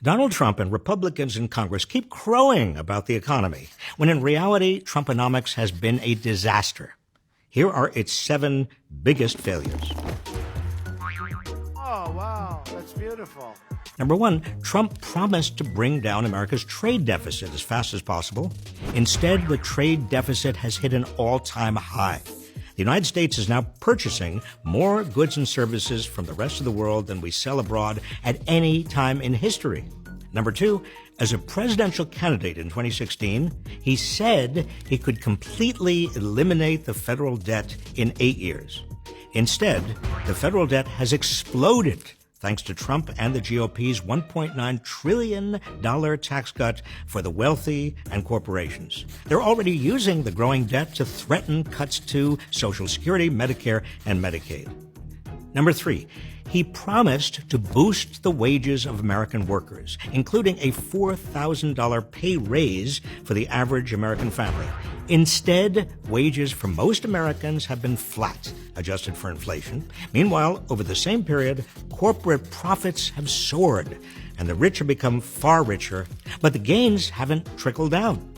Donald Trump and Republicans in Congress keep crowing about the economy, when in reality, Trumponomics has been a disaster. Here are its 7 biggest failures. Oh, wow, that's beautiful. Number 1, Trump promised to bring down America's trade deficit as fast as possible. Instead, the trade deficit has hit an all-time high. The United States is now purchasing more goods and services from the rest of the world than we sell abroad at any time in history. Number 2, as a presidential candidate in 2016, he said he could completely eliminate the federal debt in 8 years. Instead, the federal debt has exploded thanks to Trump and the GOP's $1.9 trillion tax cut for the wealthy and corporations. They're already using the growing debt to threaten cuts to Social Security, Medicare, and Medicaid. Number 3, he promised to boost the wages of American workers, including a $4,000 pay raise for the average American family. Instead, wages for most Americans have been flat, adjusted for inflation. Meanwhile, over the same period, corporate profits have soared, and the rich have become far richer, but the gains haven't trickled down.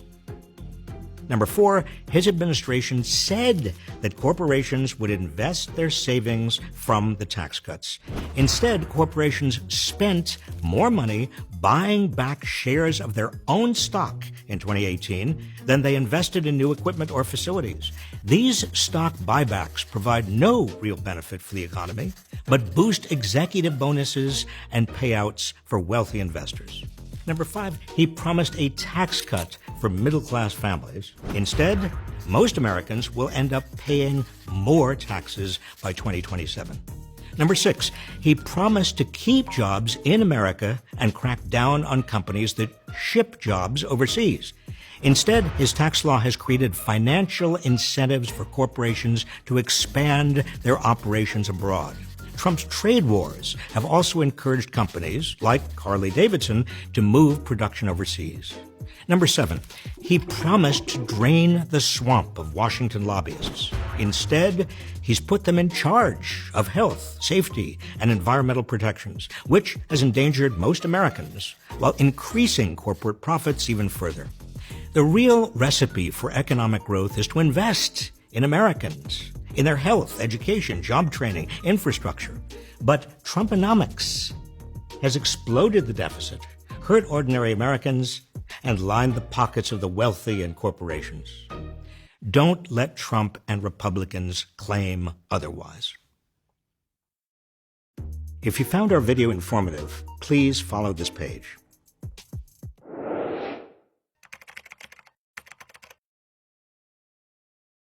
Number 4, his administration said that corporations would invest their savings from the tax cuts. Instead, corporations spent more money buying back shares of their own stock in 2018 than they invested in new equipment or facilities. These stock buybacks provide no real benefit for the economy, but boost executive bonuses and payouts for wealthy investors. Number 5, he promised a tax cut for middle-class families. Instead, most Americans will end up paying more taxes by 2027. Number 6, he promised to keep jobs in America and crack down on companies that ship jobs overseas. Instead, his tax law has created financial incentives for corporations to expand their operations abroad. Trump's trade wars have also encouraged companies like Harley-Davidson to move production overseas. Number 7, he promised to drain the swamp of Washington lobbyists. Instead, he's put them in charge of health, safety, and environmental protections, which has endangered most Americans, while increasing corporate profits even further. The real recipe for economic growth is to invest in Americans, in their health, education, job training, infrastructure. But Trumponomics has exploded the deficit, hurt ordinary Americans, and lined the pockets of the wealthy and corporations. Don't let Trump and Republicans claim otherwise. If you found our video informative, please follow this page.